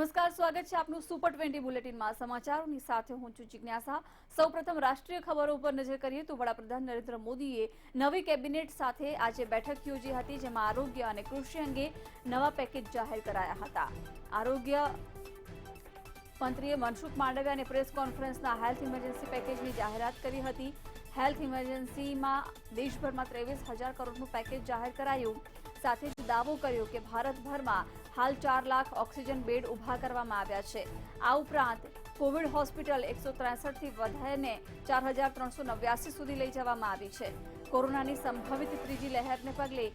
નમસ્કાર, સ્વાગત છે આપનું સુપર 20 બુલેટિનમાં સમાચારોની સાથે હું છું જિજ્ઞાસા। સૌપ્રથમ રાષ્ટ્રીય ખબરો ઉપર નજર કરીએ તો વડાપ્રધાન નરેન્દ્ર મોદીએ નવી કેબિનેટ સાથે આજે બેઠક યોજી હતી, જેમાં આરોગ્ય અને કૃષિ અંગે નવા પેકેજ જાહેર કરાયા હતા। આરોગ્ય મંત્રીએ મનસુખ માંડવિયાને પ્રેસ કોન્ફરન્સના હેલ્થ ઇમરજન્સી પેકેજની જાહેરાત કરી હતી। હેલ્થ ઇમરજન્સીમાં દેશભરમાં 23,000 કરોડનું પેકેજ જાહેર કરાયું। સાથે જ દાવો કર્યો કે ભારતભરમાં હાલ 4 લાખ ઓક્સિજન બેડ ઉભા કરવામાં આવ્યા છે। આ ઉપરાંત કોવિડ હોસ્પિટલ 163 થી વધારીને 4,389 સુધી લઈ જવામાં આવી છે। કોરોનાની સંભવિત ત્રીજી લહેરને પગલે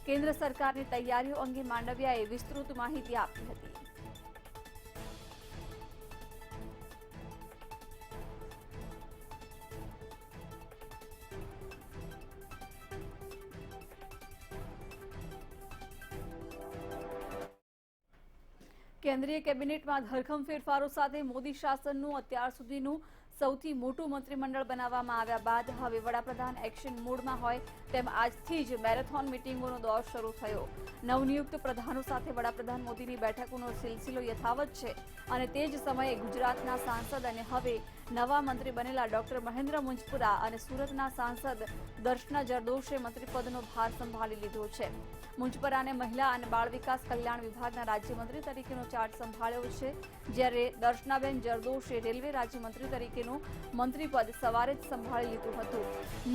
કેન્દ્ર સરકારની તૈયારીઓ અંગે માંડવિયાએ વિસ્તૃત માહિતી આપી હતી। કેન્દ્રીય કેબિનેટમાં ધરખમ ફેરફારો સાથે મોદી શાસનનું અત્યાર સુધીનું સૌથી મોટું મંત્રીમંડળ બનાવવામાં આવ્યા બાદ હવે વડાપ્રધાન એક્શન મોડમાં હોય તેમ આજથી જ મેરેથોન મિટિંગોનો દોર શરૂ થયો। નવનિયુક્ત પ્રધાનો સાથે વડાપ્રધાન મોદીની બેઠકોનો સિલસિલો યથાવત છે અને તે જ સમયે ગુજરાતના સાંસદ અને હવે નવા મંત્રી બનેલા ડોક્ટર મહેન્દ્ર મુંજપુરા અને સુરતના સાંસદ દર્શના જરદોશે મંત્રીપદનો ભાર સંભાળી લીધો છે। મુંજપરાને મહિલા અને બાળ વિકાસ કલ્યાણ વિભાગના રાજ્યમંત્રી તરીકેનો ચાર્જ સંભાળ્યો છે, જ્યારે દર્શનાબેન જરદોશે રેલવે રાજ્યમંત્રી તરીકેનું મંત્રીપદ સવારે જ સંભાળી લીધું હતું।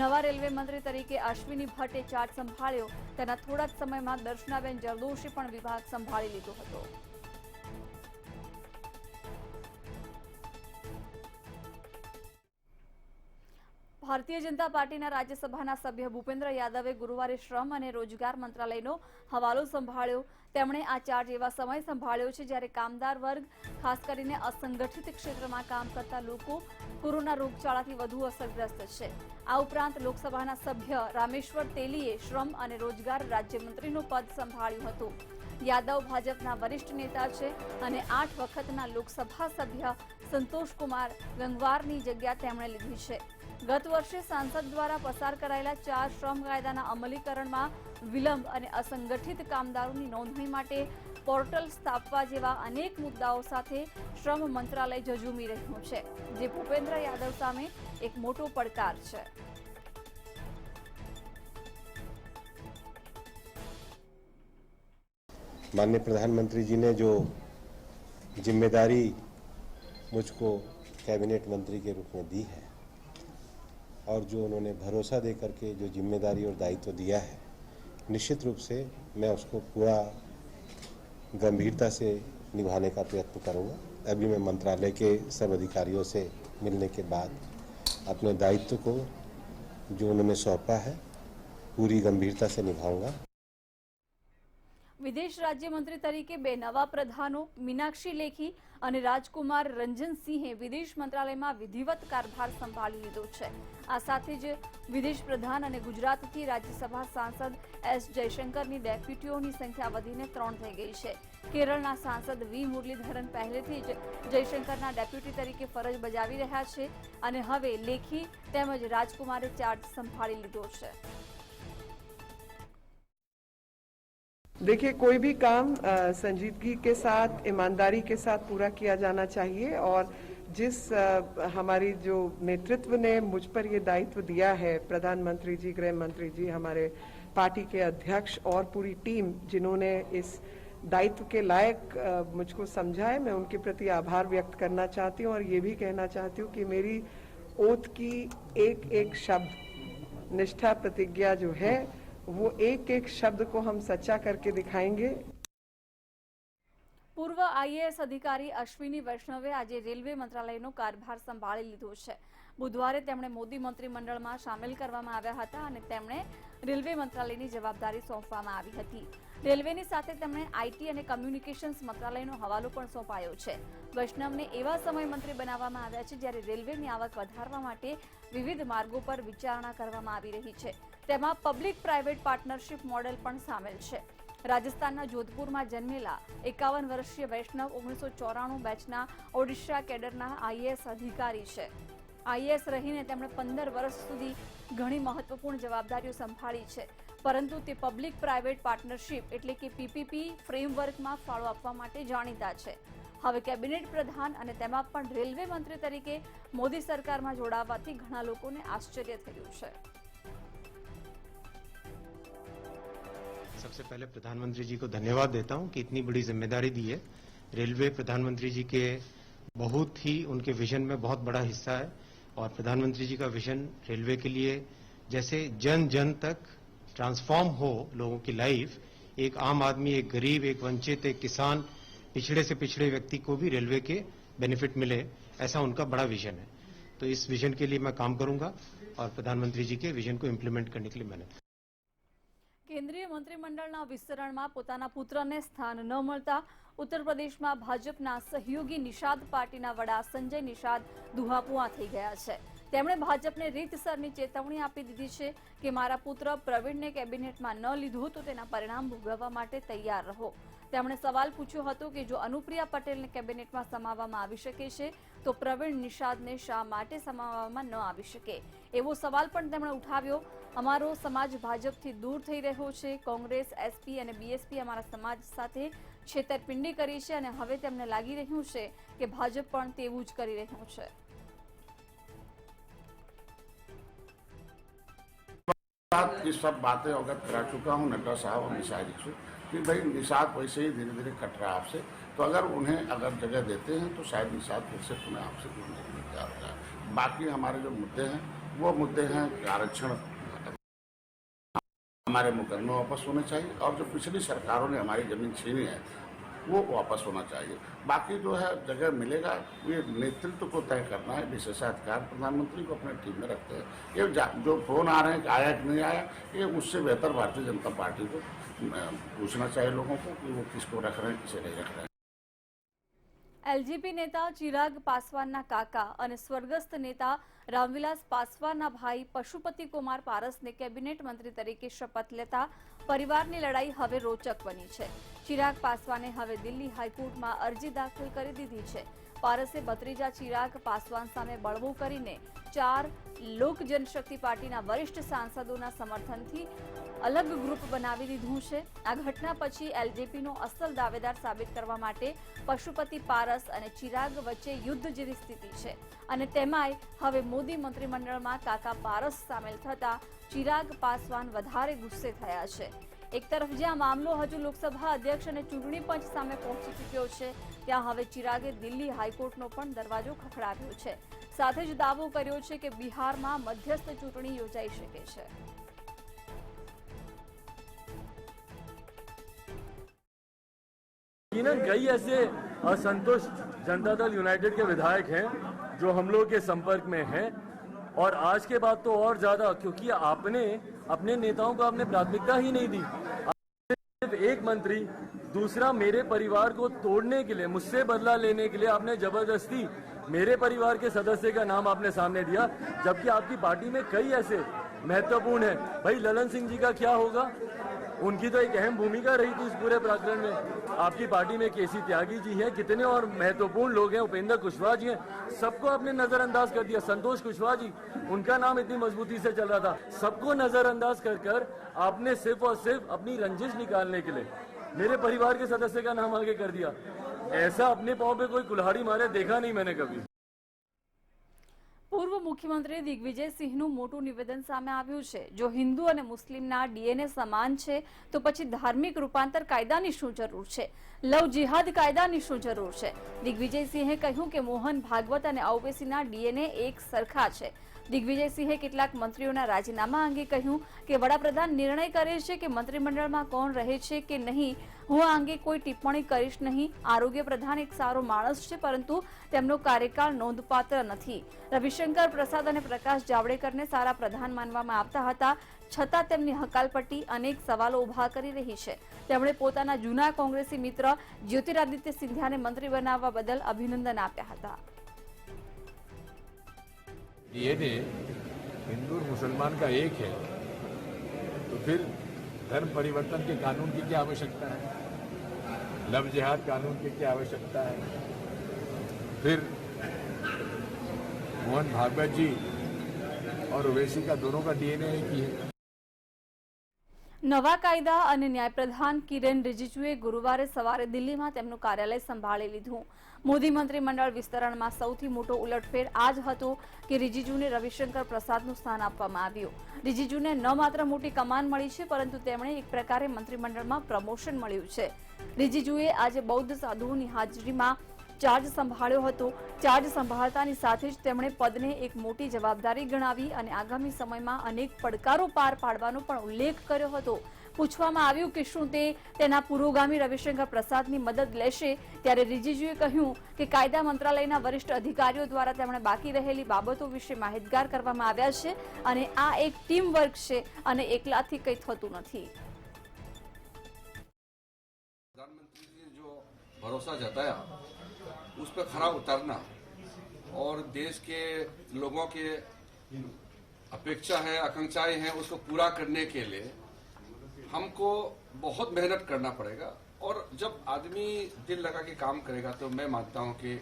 નવા રેલવે મંત્રી તરીકે અશ્વિની ભટ્ટે ચાર્જ સંભાળ્યો, તેના થોડા જ સમયમાં દર્શનાબેન જરદોશે પણ વિભાગ સંભાળી લીધો હતો। ભારતીય જનતા પાર્ટીના રાજ્યસભાના સભ્ય ભૂપેન્દ્ર યાદવે ગુરુવારે શ્રમ અને રોજગાર મંત્રાલયનો હવાલો સંભાળ્યો। તેમણે આ ચાર્જ એવા સમય સંભાળ્યો છે જ્યારે કામદાર વર્ગ, ખાસ કરીને અસંગઠિત ક્ષેત્રમાં કામ કરતા લોકો કોરોના રોગચાળાથી વધુ અસરગ્રસ્ત છે। આ ઉપરાંત લોકસભાના સભ્ય રામેશ્વર તેલીએ શ્રમ અને રોજગાર રાજ્યમંત્રીનું પદ સંભાળ્યું હતું। યાદવ ભાજપના વરિષ્ઠ નેતા છે અને 8 વખતના લોકસભા સભ્ય સંતોષકુમાર ગંગવારની જગ્યા તેમણે લીધી છે। ગત વર્ષે સાંસદ દ્વારા પસાર કરાયેલા 4 શ્રમ કાયદાના અમલીકરણમાં વિલંબ અને અસંગઠિત કામદારોની નોંધણી માટે પોર્ટલ સ્થાપવા જેવા અનેક મુદ્દાઓ સાથે શ્રમ મંત્રાલય ઝઝૂમી રહ્યું છે, જે ભૂપેન્દ્ર યાદવ સામે એક મોટો પડકાર છે। माननीय प्रधानमंत्री जी ने जो जिम्मेदारी मुझको कैबिनेट मंत्री के रूप में दी है और जो उन्होंने भरोसा दे करके जो जिम्मेदारी और दायित्व दिया है, निश्चित रूप से मैं उसको पूरा गंभीरता से निभाने का प्रयत्न करूँगा। अभी मैं मंत्रालय के सब अधिकारियों से मिलने के बाद अपने दायित्व को जो उन्होंने सौंपा है पूरी गंभीरता से निभाऊंगा। વિદેશ રાજ્યમંત્રી તરીકે 2 નવા પ્રધાનો મીનાક્ષી લેખી અને રાજકુમાર રંજનસિંહે વિદેશ મંત્રાલયમાં વિધિવત કારભાર સંભાળી લીધો છે। આ સાથે જ વિદેશ પ્રધાન અને ગુજરાતથી રાજ્યસભા સાંસદ એસ જયશંકરની ડેપ્યુટીઓની સંખ્યા વધીને 3 થઈ ગઈ છે। કેરળના સાંસદ વી મુરલીધરન પહેલેથી જ જયશંકરના ડેપ્યુટી તરીકે ફરજ બજાવી રહ્યા છે અને હવે લેખી તેમજ રાજકુમારે ચાર્જ સંભાળી લીધો છે। देखिए, कोई भी काम संजीदगी के साथ, ईमानदारी के साथ पूरा किया जाना चाहिए और जिस हमारी जो नेतृत्व ने मुझ पर ये दायित्व दिया है, प्रधानमंत्री जी, गृह मंत्री जी, हमारे पार्टी के अध्यक्ष और पूरी टीम जिन्होंने इस दायित्व के लायक मुझको समझा है, मैं उनके प्रति आभार व्यक्त करना चाहती हूँ और ये भी कहना चाहती हूँ कि मेरी ओथ की एक एक शब्द, निष्ठा, प्रतिज्ञा जो है वो एक एक शब्द को हम सच्चा करके दिखाएंगे। પૂર્વ આઈએએસ અધિકારી અશ્વિની વૈષ્ણવે આજે રેલવે મંત્રાલયનો કારભાર સંભાળી લીધો છે। બુધવારે તેમણે મોદી મંત્રીમંડળમાં સામેલ કરવામાં આવ્યા હતા અને તેમણે રેલવે મંત્રાલયની જવાબદારી સોંપવામાં આવી હતી। રેલવેની સાથે તેમણે આઈટી અને કમ્યુનિકેશન્સ મંત્રાલયનો હવાલો પણ સોંપાયો છે। વૈષ્ણવને એવા સમય મંત્રી બનાવવામાં આવ્યા છે જ્યારે રેલવેની આવક વધારવા માટે વિવિધ માર્ગો પર વિચારણા કરવામાં આવી રહી છે। તેમાં પબ્લિક પ્રાઇવેટ પાર્ટનરશિપ મોડેલ પણ સામેલ છે। રાજસ્થાનના જોધપુરમાં જન્મેલા 51 વર્ષીય વૈષ્ણવ 1994 બેચના ઓડિશા કેડરના આઈએએસ અધિકારી છે। આઈએએસ રહીને તેમણે 15 વર્ષ સુધી ઘણી મહત્વપૂર્ણ જવાબદારીઓ સંભાળી છે, પરંતુ તે પબ્લિક પ્રાઇવેટ પાર્ટનરશિપ એટલે કે પીપીપી ફ્રેમવર્કમાં ફાળો આપવા માટે જાણીતા છે। હવે કેબિનેટ પ્રધાન અને તેમાં પણ રેલવે મંત્રી તરીકે મોદી સરકારમાં જોડાવાથી ઘણા લોકોને આશ્ચર્ય થયું છે। सबसे पहले प्रधानमंत्री जी को धन्यवाद देता हूं कि इतनी बड़ी जिम्मेदारी दी है। रेलवे प्रधानमंत्री जी के बहुत ही उनके विजन में बहुत बड़ा हिस्सा है और प्रधानमंत्री जी का विजन रेलवे के लिए जैसे जन जन तक ट्रांसफॉर्म हो लोगों की लाइफ, एक आम आदमी, एक गरीब, एक वंचित, एक किसान, पिछड़े से पिछड़े व्यक्ति को भी रेलवे के बेनिफिट मिले, ऐसा उनका बड़ा विजन है। तो इस विजन के लिए मैं काम करूंगा और प्रधानमंत्री जी के विजन को इम्प्लीमेंट करने के लिए मैंने કેન્દ્રીય મંત્રીમંડળના વિસ્તરણમાં પોતાના પુત્રને સ્થાન ન મળતા ઉત્તર પ્રદેશમાં ભાજપના સહયોગી નિષાદ પાર્ટીના વડા સંજય નિષાદ દુહાપુઆ થઈ ગયા છે। તેમણે ભાજપને રીતસરની ચેતવણી આપી દીધી છે કે મારા પુત્ર પ્રવીણને કેબિનેટમાં ન લીધું તો તેના પરિણામ ભોગવવા માટે તૈયાર રહો। તેમણે સવાલ પૂછ્યો હતો કે જો અનુપ્રિયા પટેલને કેબિનેટમાં સમાવવામાં આવી શકે છે તો પ્રવીણ નિષાદને શા માટે સમાવવામાં ન આવી શકે, એવો સવાલ પણ તેમણે ઉઠાવ્યો। અમારો સમાજ ભાજપથી દૂર થઈ રહ્યો છે। કોંગ્રેસ, એસપી અને બીએસપી અમારા સમાજ સાથે છેતરપિંડી કરી છે અને હવે તેમને લાગી રહ્યું છે કે ભાજપ પણ તેવું જ કરી રહ્યું છે। की सब बातें अवगत करा चुका हूँ नड्डा साहब और निषाद जी से कि भाई निषाद वैसे ही धीरे धीरे कट रहा है आपसे, तो उन्हें अगर जगह देते हैं तो शायद निषाद फिर से पुनः आपसे जुड़ने के लिए तैयार हो जाए। बाकी हमारे जो मुद्दे हैं वो मुद्दे हैं कि आरक्षण हमारे मुकदमे वापस होने चाहिए और जो पिछली सरकारों ने हमारी जमीन छीनी है वो वापस होना चाहिए। बाकी जो है जगह मिलेगा ये नेतृत्व को तय करना है। विशेषाधिकार प्रधानमंत्री को अपने टीम में रखते हैं। ये जो फोन आ रहे हैं कि आया कि नहीं आया, ये उससे बेहतर भारतीय जनता पार्टी को पूछना चाहिए लोगों को कि वो किसको रख रहे हैं, किसे नहीं रख रहे हैं। એલજેપી નેતા ચિરાગ પાસવાનના કાકા અને સ્વર્ગસ્થ નેતા રામવિલાસ પાસવાનના ભાઈ પશુપતિ કુમાર પારસને કેબિનેટ મંત્રી તરીકે શપથ લેતા પરિવારની લડાઈ હવે રોચક બની છે। ચિરાગ પાસવાને હવે દિલ્હી હાઈકોર્ટમાં અરજી દાખલ કરી દીધી છે। પારસે ભત્રીજા ચિરાગ પાસવાન સામે બળવો કરીને 4 લોક જનશક્તિ પાર્ટીના વરિષ્ઠ સાંસદોના સમર્થનથી અલગ ગ્રુપ બનાવી દીધું છે। આ ઘટના પછી એલજેપીનો અસલ દાવેદાર સાબિત કરવા માટે પશુપતિ પારસ અને ચિરાગ વચ્ચે યુદ્ધ જેવી સ્થિતિ છે અને તેમાંય હવે મોદી મંત્રીમંડળમાં કાકા પારસ સામેલ થતા ચિરાગ પાસવાન વધારે ગુસ્સે થયા છે। એક તરફ જ્યાં મામલો હજુ લોકસભા અધ્યક્ષ અને ચૂંટણી પંચ સામે પહોંચી ચૂક્યો છે, ત્યાં હવે ચિરાગે દિલ્હી હાઈકોર્ટનો પણ દરવાજો ખખડાવ્યો છે। સાથે જ દાવો કર્યો છે કે બિહારમાં મધ્યસ્થ ચૂંટણી યોજાઈ શકે છે। कई ऐसे असंतुष्ट जनता दल यूनाइटेड के विधायक हैं जो हम लोग के संपर्क में हैं और आज के बाद तो और ज्यादा, क्योंकि आपने अपने नेताओं को आपने प्राथमिकता ही नहीं दी। सिर्फ एक मंत्री, दूसरा मेरे परिवार को तोड़ने के लिए, मुझसे बदला लेने के लिए आपने जबरदस्ती मेरे परिवार के सदस्य का नाम आपने सामने दिया, जबकि आपकी पार्टी में कई ऐसे महत्वपूर्ण हैं। भाई ललन सिंह जी का क्या होगा? उनकी तो एक अहम भूमिका रही थी इस पूरे प्रकरण में। आपकी पार्टी में केसी त्यागी जी हैं, कितने और महत्वपूर्ण लोग हैं, उपेंद्र कुशवाहा जी हैं, सबको आपने नजरअंदाज कर दिया। संतोष कुशवाहा जी, उनका नाम इतनी मजबूती से चल रहा था, सबको नजरअंदाज कर कर आपने सिर्फ और सिर्फ अपनी रंजिश निकालने के लिए मेरे परिवार के सदस्य का नाम आगे कर दिया। ऐसा अपने पांव पे कोई कुल्हाड़ी मारे देखा नहीं मैंने कभी। પૂર્વ મુખ્યમંત્રી દિગ્વિજય સિંહનું મોટું નિવેદન સામે આવ્યું છે। જો હિન્દુ અને મુસ્લિમના ડીએનએ સમાન છે તો પછી ધાર્મિક રૂપાંતર કાયદાની શું જરૂર છે? લવ જિહાદ કાયદાની શું જરૂર છે? દિગ્વિજય સિંહે કહ્યું કે મોહન ભાગવત અને ઓવૈસીના ડીએનએ એક સરખા છે। દિગ્વિજય સિંહે કેટલાક મંત્રીઓના રાજીનામા અંગે કહ્યું કે વડાપ્રધાન નિર્ણય કરે છે કે મંત્રીમંડળમાં કોણ રહે છે કે નહીં। હું આ અંગે કોઈ ટિપ્પણી કરીશ નહીં। આરોગ્ય પ્રધાન એક સારો માણસ છે, પરંતુ તેમનો કાર્યકાળ નોંધપાત્ર નથી। રવિશંકર પ્રસાદ અને પ્રકાશ જાવડેકરને સારા પ્રધાન માનવામાં આવતા હતા, છતાં તેમની હકાલપટ્ટી અનેક સવાલો ઊભા કરી રહી છે। તેમણે પોતાના જૂના કોંગ્રેસી મિત્ર જ્યોતિરાદિત્ય સિંધિયાને મંત્રી બનાવવા બદલ અભિનંદન આપ્યા હતા। डीएनए हिंदू और मुसलमान का एक है, तो फिर धर्म परिवर्तन के कानून की क्या आवश्यकता है? लव जिहाद कानून की क्या आवश्यकता है? फिर मोहन भागवत जी और ओवैसी का दोनों का डीएनए एक ही है। નવા કાયદા અને ન્યાયપ્રધાન કિરેન રિજિજુએ ગુરુવારે સવારે દિલ્હીમાં તેમનું કાર્યાલય સંભાળી લીધું. મોદી મંત્રીમંડળ વિસ્તરણમાં સૌથી મોટો ઉલટફેર આ જ હતો કે રિજિજુને રવિશંકર પ્રસાદનું સ્થાન આપવામાં આવ્યું. રિજિજુને ન માત્ર મોટી કમાન મળી છે, પરંતુ તેમણે એક પ્રકારે મંત્રીમંડળમાં પ્રમોશન મળ્યું છે. રિજિજુએ આજે બૌદ્ધ સાધુઓની હાજરીમાં ચાર્જ સંભાળ્યો હતો. ચાર્જ સંભાળતાની સાથે જ તેમણે પદને એક મોટી જવાબદારી ગણાવી અને આગામી સમયમાં અનેક પડકારો પાર પાડવાનો પણ ઉલ્લેખ કર્યો હતો. પૂછવામાં આવ્યું કે શું તે તેના પુરોગામી રવિશંકર પ્રસાદની મદદ લેશે, ત્યારે રિજિજુએ કહ્યું કે કાયદા મંત્રાલયના વરિષ્ઠ અધિકારીઓ દ્વારા તેમણે બાકી રહેલી બાબતો વિશે માહિતગાર કરવામાં આવ્યા છે અને આ એક ટીમ વર્ક છે અને એકલાથી કંઈ થતું નથી. प्रधानमंत्री जी ने जो भरोसा जताया उस पर खरा उतरना और देश के लोगों के अपेक्षा है, आकांक्षाएं हैं, उसको पूरा करने के लिए हमको बहुत मेहनत करना पड़ेगा और जब आदमी दिल लगा के काम करेगा तो मैं मानता हूं कि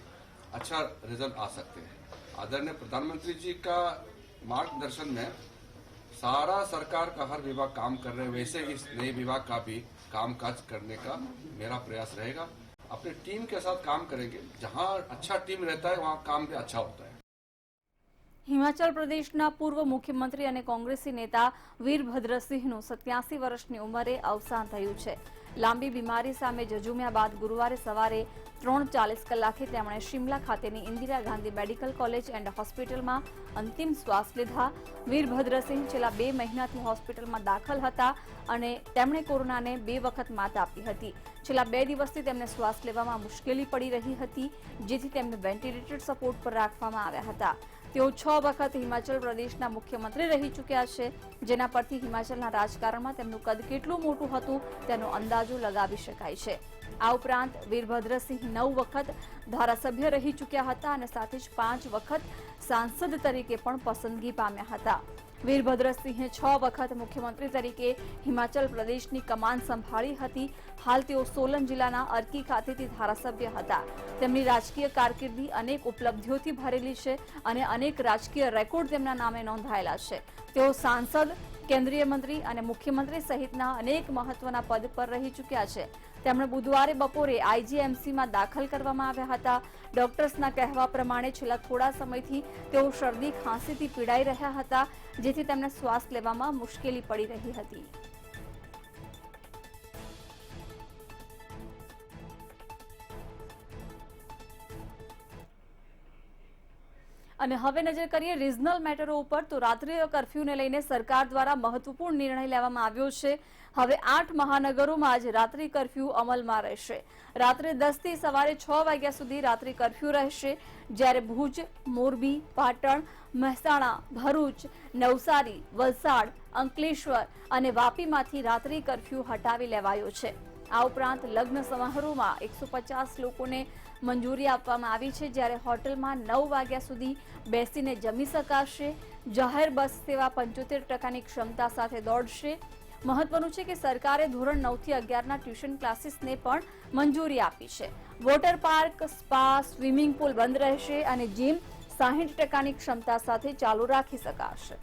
अच्छा रिजल्ट आ सकते हैं. आदरणीय प्रधानमंत्री जी का मार्गदर्शन में सारा सरकार का हर विभाग काम कर रहे हैं, वैसे ही इस नए विभाग का भी कामकाज करने का मेरा प्रयास रहेगा. अपनी टीम के साथ काम करेंगे. जहां अच्छा टीम रहता है वहां काम भी अच्छा होता है. હિમાચલ પ્રદેશના પૂર્વ મુખ્યમંત્રી અને કોંગ્રેસી નેતા વીરભદ્રસિંહનું 87 વર્ષની ઉંમરે અવસાન થયું છે. લાંબી બીમારી સામે ઝઝૂમ્યા બાદ ગુરુવારે સવારે 3:40 કલાકે તેમણે શિમલા ખાતેની Indira Gandhi medical college and હોસ્પિટલમાં અંતિમ શ્વાસ લીધા. વીરભદ્રસિંહ છેલ્લા 2 મહિનાથી હોસ્પિટલમાં દાખલ હતા અને તેમણે કોરોનાને 2 વખત માત આપી હતી. છેલ્લા 2 દિવસથી તેમને શ્વાસ લેવામાં મુશ્કેલી પડી રહી હતી, જેથી તેમને વેન્ટિલેટર સપોર્ટ પર રાખવામાં આવ્યા હતા. તેઓ 6 વખત હિમાચલ પ્રદેશના મુખ્યમંત્રી રહી ચૂક્યા છે, જેના પરથી હિમાચલના રાજકારણમાં તેમનું કદ કેટલું મોટું હતું તેનો અંદાજો લગાવી શકાય છે. આ ઉપરાંત વીરભદ્રસિંહ 9 વખત ધારાસભ્ય રહી ચૂક્યા હતા અને સાથે જ 5 વખત સાંસદ તરીકે પણ પસંદગી પામ્યા હતા. વીરભદ્રસિંહે 6 વખત મુખ્યમંત્રી તરીકે હિમાચલ પ્રદેશની કમાન સંભાળી હતી. હાલ તેઓ સોલન જિલ્લાના અરકી ખાતેથી ધારાસભ્ય હતા. તેમની રાજકીય કારકિર્દી અનેક ઉપલબ્ધિઓથી ભરેલી છે અને અનેક રાજકીય રેકોર્ડ તેમના નામે નોંધાયેલા છે. તેઓ સાંસદ, કેન્દ્રીય મંત્રી અને મુખ્યમંત્રી સહિતના અનેક મહત્વના પદ પર રહી ચૂક્યા છે. તેમણે બુધવારે બપોરે આઈજીએમસીમાં દાખલ કરવામાં આવ્યા હતા. ડોક્ટર્સના કહેવા પ્રમાણે છેલ્લા થોડા સમયથી તેઓ શરદી ખાંસીથી પીડાઈ રહ્યા હતા, જેથી તેમને શ્વાસ લેવામાં મુશ્કેલી પડી રહી હતી. અને હવે નજર કરીએ રિજનલ મેટરો ઉપર. તો રાત્રિ કર્ફ્યુને લઈને સરકાર દ્વારા મહત્વપૂર્ણ નિર્ણય લેવામાં આવ્યો છે. હવે 8 મહાનગરોમાં જ રાત્રિ કર્ફ્યુ અમલમાં રહેશે. રાત્રે 10 થી સવારે 6 વાગ્યા સુધી રાત્રિ કર્ફ્યુ રહેશે, જ્યારે ભુજ, મોરબી, પાટણ, મહેસાણા, ભરૂચ, નવસારી, વલસાડ, અંકલેશ્વર અને વાપીમાંથી રાત્રિ કર્ફ્યુ હટાવી લેવાયો છે. આ ઉપરાંત લગ્ન સમારોહમાં 150 લોકોને મંજૂરી આપવામાં આવી છે, જ્યારે હોટલમાં 9 વાગ્યા સુધી બેસીને જમી શકાશે. જાહેર બસ સેવા 75% ક્ષમતા સાથે દોડશે. મહત્વનું છે કે સરકારે ધોરણ 9 થી 11ના ટ્યુશન ક્લાસીસને પણ મંજૂરી આપી છે. Water park, spa, swimming pool બંધ રહેશે અને જીમ 60%ની ક્ષમતા સાથે ચાલુ રાખી શકાશે.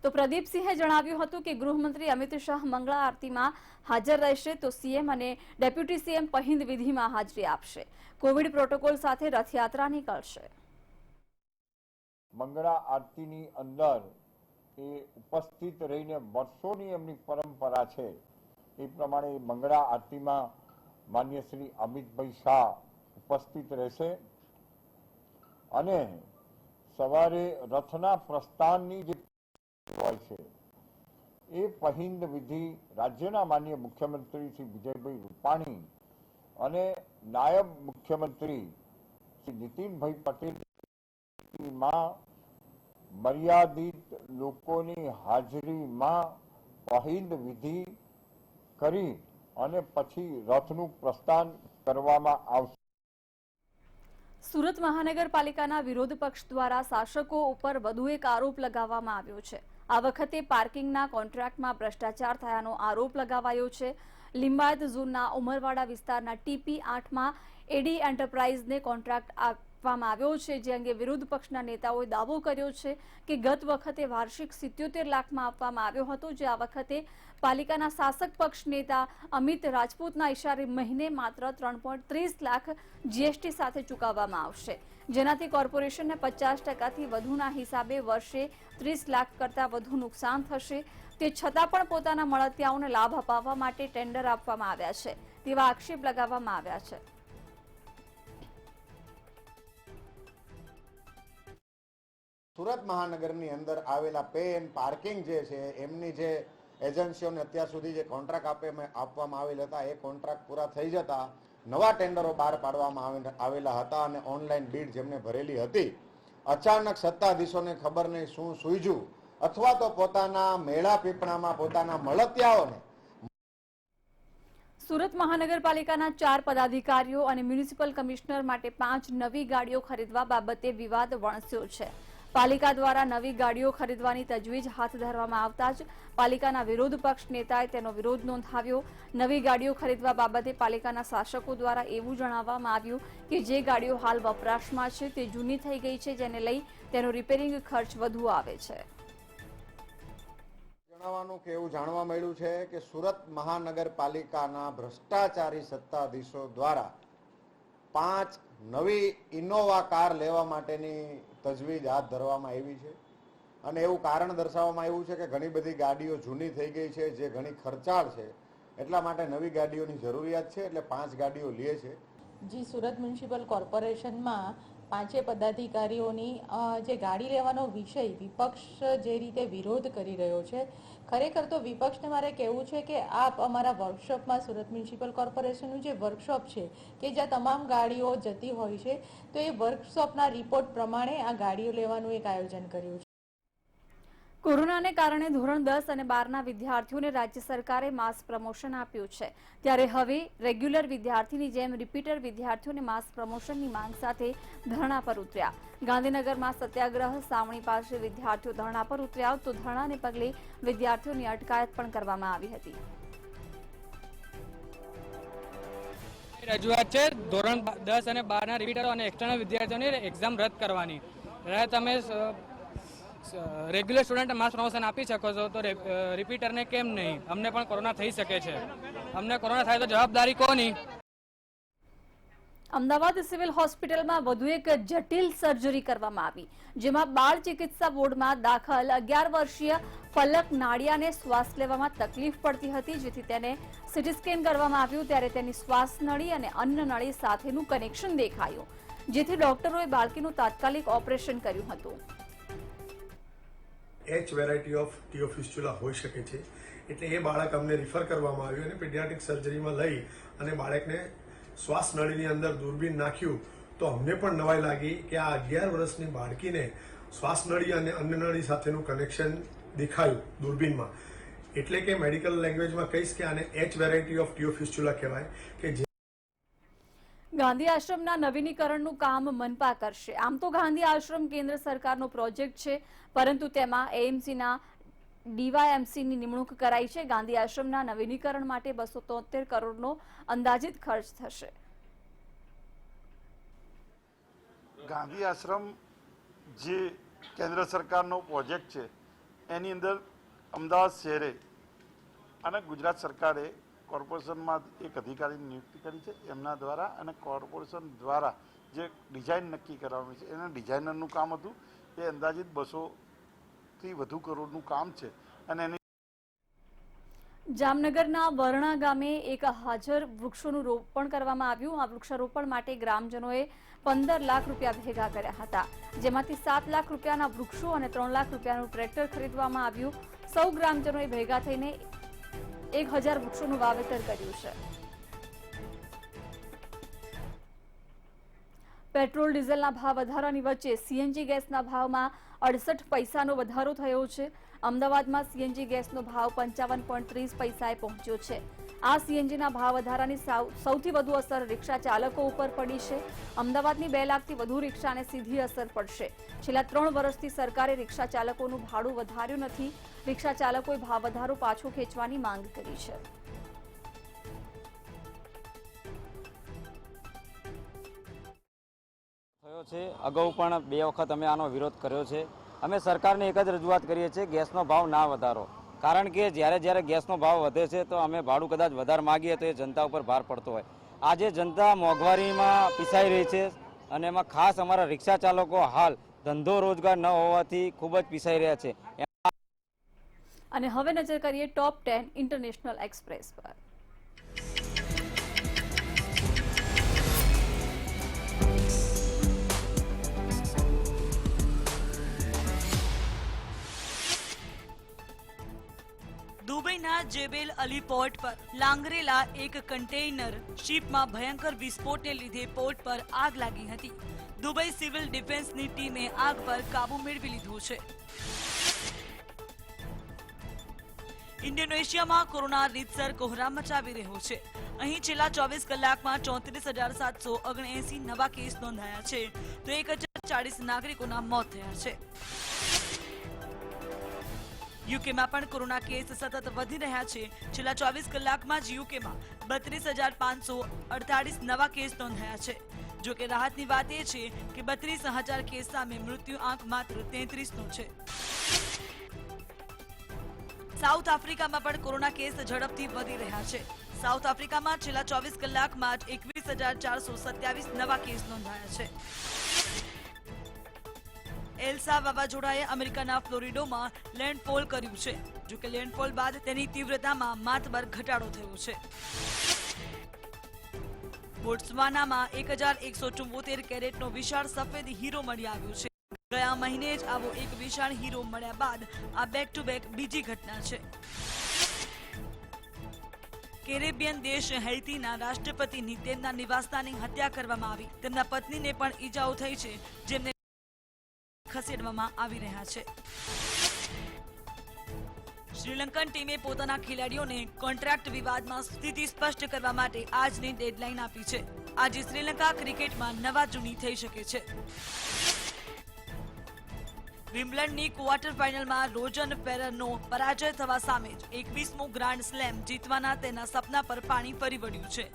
તો પ્રદીપસિંહે જણાવ્યું હતું કે ગૃહમંત્રી અમિત શાહ મંગળા આરતીમાં હાજર રહેશે, તો સીએમ અને ડેપ્યુટી સીએમ પહિંદ વિધિમાં હાજરી આપશે. કોવિડ પ્રોટોકોલ સાથે રથયાત્રા નીકળશે. મંગળા આરતીની અંદર એ ઉપસ્થિત રહીને વર્ષોની એમની પરંપરા છે એ પ્રમાણે મંગળા આરતીમાં માન્ય શ્રી અમિતભાઈ શાહ ઉપસ્થિત રહેશે અને સવારે રથના પ્રસ્થાનની જે હોય છે એ પહિંદ વિધિ રાજ્યના માન્ય મુખ્યમંત્રી શ્રી વિજયભાઈ રૂપાણી અને નાયબ મુખ્યમંત્રી શ્રી નીતિનભાઈ પટેલમાં મર્યાદિત લોકોની હાજરીમાં પહિંદ વિધિ કરી અને પછી રથનું પ્રસ્થાન કરવામાં આવશે. સુરત મહાનગરપાલિકાના વિરોધ પક્ષ દ્વારા શાસકો ઉપર વધુ એક આરોપ લગાવવામાં આવ્યો છે. આ વખતે પાર્કિંગના કોન્ટ્રાક્ટમાં ભ્રષ્ટાચાર થયાનો આરોપ લગાવાયો છે. લિંબાયત ઝોનના ઉમરવાડા વિસ્તારના TP8માં એડી એન્ટરપ્રાઇઝને કોન્ટ્રાક્ટ આપવામાં આવ્યો છે, જે અંગે વિરોધ પક્ષના નેતાઓએ દાવો કર્યો છે કે ગત વખતે વાર્ષિક 77 લાખમાં આપવામાં આવ્યો હતો, જે આ વખતે પાલિકાના શાસક પક્ષ નેતા અમિત રાજપૂતના ઇશારે મહિને માત્ર 3.30 લાખ જીએસટી સાથે ચૂકવવામાં આવશે, જેનાથી કોર્પોરેશનને 50%થી વધુના હિસાબે વર્ષે 30 લાખ કરતાં વધુ નુકસાન થશે। તે છતાં પણ પોતાના મળતિયાઓને લાભ અપાવવા માટે ટેન્ડર આપવામાં આવ્યા છે તેવા આક્ષેપ લગાવવામાં આવ્યા છે। સુરત મહાનગરની અંદર આવેલા પે એન્ડ પાર્કિંગ જે છે એમની જે એજન્સીઓને અત્યાર સુધી જે કોન્ટ્રાક્ટ આપવામાં આવેલ હતા એ કોન્ટ્રાક્ટ પૂરા થઈ જતા નવા ટેન્ડરો બહાર પાડવામાં આવેલા હતા અને ઓનલાઈન બીડ જેમને ભરેલી હતી, અચાનક સત્તાધીશોને ખબર નહીં શું સૂઝ્યું અથવા તો પોતાના મેળા પીપણામાં પોતાના મળતિયાઓને। સુરત મહાનગરપાલિકાના 4 પદાધિકારીઓ અને મ્યુનિસિપલ કમિશનર માટે 5 નવી ગાડીઓ ખરીદવા બાબતે વિવાદ વણસ્યો છે। પાલિકા દ્વારા નવી ગાડીઓ ખરીદવાની તજવીજ હાથ ધરવામાં આવતા જ પાલિકાના વિરોધ પક્ષ નેતાએ તેનો વિરોધ નોંધાવ્યો। નવી ગાડીઓ ખરીદવા બાબતે પાલિકાના શાસકો દ્વારા એવું જણાવવામાં આવ્યું કે જે ગાડીઓ હાલ વપરાશમાં છે તે જૂની થઈ ગઈ છે, જેને લઈ તેનો રિપેરિંગ ખર્ચ વધુ આવે છે। જણાવવાનું કે એવું જાણવા મળ્યું છે કે સુરત મહાનગરપાલિકાના ભ્રષ્ટાચારી સત્તાધીશો દ્વારા 5 નવી ઇનોવા કાર લેવા માટેની તજવીજ હાથ ધરવામાં આવી છે અને એવું કારણ દર્શાવવામાં આવ્યું છે કે ઘણી બધી ગાડીઓ જૂની થઈ ગઈ છે, જે ઘણી ખર્ચાળ છે, એટલા માટે નવી ગાડીઓની જરૂરિયાત છે, એટલે 5 ગાડીઓ લે છે। જી સુરત મ્યુનિસિપલ કોર્પોરેશનમાં 5 પદાધિકારીઓની જે ગાડી લેવાનો વિષય વિપક્ષ જે રીતે વિરોધ કરી રહ્યો છે, ખરેખર તો વિપક્ષને મારે કહેવું છે કે આપ અમારા વર્કશોપમાં સુરત મ્યુનિસિપલ કોર્પોરેશનનું જે વર્કશોપ છે કે જ્યાં તમામ ગાડીઓ જતી હોય છે, તો એ વર્કશોપના રિપોર્ટ પ્રમાણે આ ગાડીઓ લેવાનું એક આયોજન કર્યું છે। કોરોનાને કારણે ધોરણ 10 અને 12ના વિદ્યાર્થીઓને રાજ્ય સરકારે માસ પ્રમોશન આપ્યું છે, ત્યારે હવે રેગ્યુલર વિદ્યાર્થીની જેમ રિપીટર વિદ્યાર્થીઓને માસ પ્રમોશનની માંગ સાથે ધરણા પર ઉતર્યા। ગાંધીનગરમાં સત્યાગ્રહ સાવણી પાસે વિદ્યાર્થીઓ ધરણા પર ઉતર્યા, તો ધરણાને પગલે વિદ્યાર્થીઓની અટકાયત પણ કરવામાં આવી હતી। રજૂઆત છે ધોરણ 10 અને 12ના રિપીટરો અને એક્સટર્નલ વિદ્યાર્થીઓની એક્ઝામ રદ કરવાની। તમે રેગ્યુલર સ્ટુડન્ટ માસ પ્રમોશન આપી શકો છો તો રિપીટરને કેમ નહીં? અમને પણ કોરોના થઈ શકે છે, અમને કોરોના થાય તો જવાબદારી કોની? અમદાવાદ સિવિલ હોસ્પિટલમાં વધુ એક જટિલ સર્જરી કરવામાં આવી, જેમાં બાળ ચિકિત્સા વોર્ડમાં દાખલ 11 વર્ષીય ફલક નાડિયાને શ્વાસ લેવામાં તકલીફ પડતી હતી, જેથી તેને સીટી સ્કેન કરવામાં આવ્યું ત્યારે તેની શ્વાસ નળી અને અન્ન નળી સાથેનું કનેક્શન દેખાયું, જેથી ડોક્ટરોએ બાળકીનું તાત્કાલિક ઓપરેશન કર્યું હતું। એચ વેરાયટી ઓફ ટીઓફિસ્ચ્યુલા હોઈ શકે છે, એટલે એ બાળક અમને રિફર કરવામાં આવ્યું અને પીડિયાટ્રિક સર્જરીમાં લઈ અને બાળકને શ્વાસ નળીની અંદર દૂરબીન નાખ્યું, તો અમને પણ નવાઈ લાગી કે આ 11 વર્ષની બાળકીને શ્વાસ નળી અને અન્ન નળી સાથેનું કનેક્શન દેખાયું દૂરબીનમાં, એટલે કે મેડિકલ લેંગ્વેજમાં કહીશ કે આને એચ વેરાયટી ઓફ ટીઓફિસ્ચ્યુલા કહેવાય। કે ગાંધી આશ્રમના નવીનીકરણનું કામ મનપા કરશે। આમ તો ગાંધી આશ્રમ કેન્દ્ર સરકારનો પ્રોજેક્ટ છે, પરંતુ તેમાં એએમસીના ડીવાયએમસીની નિમણૂક કરાઈ છે। ગાંધી આશ્રમના નવીનીકરણ માટે 273 કરોડનો અંદાજિત ખર્ચ થશે। ગાંધી આશ્રમ જે કેન્દ્ર સરકારનો પ્રોજેક્ટ છે એની અંદર અમદાવાદ શહેરે અને ગુજરાત સરકારે કોર્પોરેશનમાં એક અધિકારીની નિયુક્તિ કરી છે એમના દ્વારા, અને કોર્પોરેશન દ્વારા જે ડિઝાઇન નક્કી કરવામાં છે એના ડિઝાઇનરનું કામ હતું, એ અંદાજિત 200થી વધુ કરોડનું કામ છે। અને એની જામનગરના વરણા ગામે 1000 વૃક્ષોનું રોપણ કરવામાં આવ્યું। આ વૃક્ષારોપણ માટે ગ્રામજનોએ 15 લાખ રૂપિયા ભેગા કર્યા હતા, જેમાંથી 7 લાખ રૂપિયાના વૃક્ષો અને 3 લાખ રૂપિયાનું ટ્રેક્ટર ખરીદવામાં આવ્યું। સૌ ગ્રામજનોએ ભેગા થઈને 1000 વૃક્ષોનું વાવેતર કર્યું છે। પેટ્રોલ ડીઝલના ભાવ વધારાની વચ્ચે સીએનજી ગેસના ભાવમાં 68 પૈસાનો વધારો થયો છે। અમદાવાદમાં સીએનજી ગેસનો ભાવ 55.30 પૈસાએ પહોંચ્યો છે। આ સીએનજીના ભાવ વધારાની સૌથી વધુ અસર રિક્ષા ચાલકો ઉપર પડી છે। અમદાવાદની 2 લાખથી વધુ રિક્ષાને સીધી અસર પડશે। છેલ્લા 3 વર્ષથી સરકારે રિક્ષા ચાલકોનું ભાડું વધાર્યું નથી। રિક્ષા ચાલકોએ ભાવ વધારો પાછો ખેંચવાની માંગ કરી છે। આવ્યો છે। અગાઉ પણ 2 વખત અમે આનો વિરોધ કર્યો છે। અમે સરકારને એક જ રજૂઆત કરીએ છીએ, ગેસનો ભાવ ના વધારો, કારણ કે જ્યારે ગેસનો ભાવ વધે છે તો અમે ભાડું કદાચ વધારે માગીએ તો એ જનતા ઉપર ભાર પડતો હોય। આજે જનતા મોંઘવારીમાં પીસાઈ રહી છે અને એમાં ખાસ અમારા રિક્ષા ચાલકો હાલ ધંધો રોજગાર ન હોવાથી ખૂબ જ પીસાઈ રહ્યા છે। અને હવે નજર કરીએ ટોપ 10 ઇન્ટરનેશનલ એક્સપ્રેસ પર। દુબઈના જેબેલ અલી પોર્ટ પર લાંગરેલા એક કન્ટેનર શિપમાં ભયંકર વિસ્ફોટને લીધે પોર્ટ પર આગ લાગી હતી। દુબઈ સિવિલ ડિફેન્સની ટીમે આગ પર કાબુ મેળવી લીધો છે। ઇન્ડોનેશિયામાં કોરોના રીતસર કોહરામ મચાવી રહ્યો છે। અહીં છેલ્લા 24 કલાકમાં 34,779 નવા કેસ નોંધાયા છે તો 1,040 નાગરિકોના મોત થયા છે। યુકેમાં પણ કોરોના કેસ સતત વધી રહ્યા છે। છેલ્લા 24 કલાકમાં જ યુકેમાં 32,548 નવા કેસ નોંધાયા છે। જો કે રાહતની વાત એ છે કે 32,000 કેસ સામે મૃત્યુ આંક માત્ર 33નો છે। સાઉથ આફ્રિકામાં પણ કોરોના કેસ ઝડપથી વધી રહ્યા છે। સાઉથ આફ્રિકામાં છેલ્લા 24 કલાકમાં જ 21,427 નવા કેસ નોંધાયા છે। એલ્સા વાવાઝોડાએ અમેરિકાના ફ્લોરિડોમાં લેન્ડફોલ કર્યું છે। જો કે લેન્ડફોલ બાદ તેની તીવ્રતામાં માતબર ઘટાડો થયો છે। બોટ્સવાનામાં 1,174 કેરેટનો વિશાળ સફેદ હીરો મળી આવ્યો છે। ગયા મહિને જ આવો એક વિશાળ હીરો મળ્યા બાદ આ બેક ટુ બેક બીજી ઘટના છે। કેરેબિયન દેશ હૈતીના રાષ્ટ્રપતિની તેમના નિવાસસ્થાને હત્યા કરવામાં આવી। તેમના પત્નીને પણ ઈજાઓ થઈ છે, જેમને ખસેડવામાં આવી રહ્યા છે। શ્રીલંકન ટીમે પોતાના ખેલાડીઓને કોન્ટ્રાક્ટ વિવાદમાં સ્થિતિ સ્પષ્ટ કરવા માટે આજની ડેડલાઇન આપી છે। આજે શ્રીલંકા ક્રિકેટમાં નવા જૂની થઈ શકે છે। વિમ્બલ્ડનની ક્વાર્ટર ફાઇનલમાં રોજર ફેડરરનો પરાજય થવા સામે જ 21મો ગ્રાન્ડ સ્લેમ જીતવાના તેના સપના પર પાણી ફરી વળ્યું છે।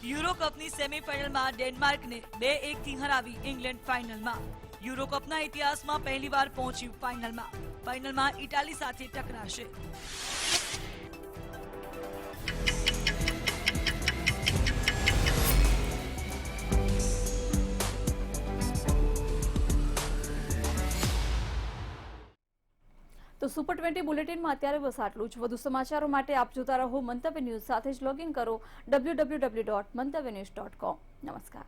યુરો કપની સેમીફાઇનલમાં ડેનમાર્કને 2-1 થી હરાવી ઇંગ્લેન્ડ ફાઇનલમાં। યુરો કપના ઇતિહાસમાં પહેલીવાર પહોંચ્યું ફાઇનલમાં ઇટાલી સાથે ટકરાશે। તો સુપર 20 બુલેટિનમાં અત્યારે બસ આટલું જ। વધુ સમાચારો માટે આપ જોતા રહો મંતવ્ય ન્યૂઝ। સાથે જ લોગિન કરો www.mantavynews.com। નમસ્કાર।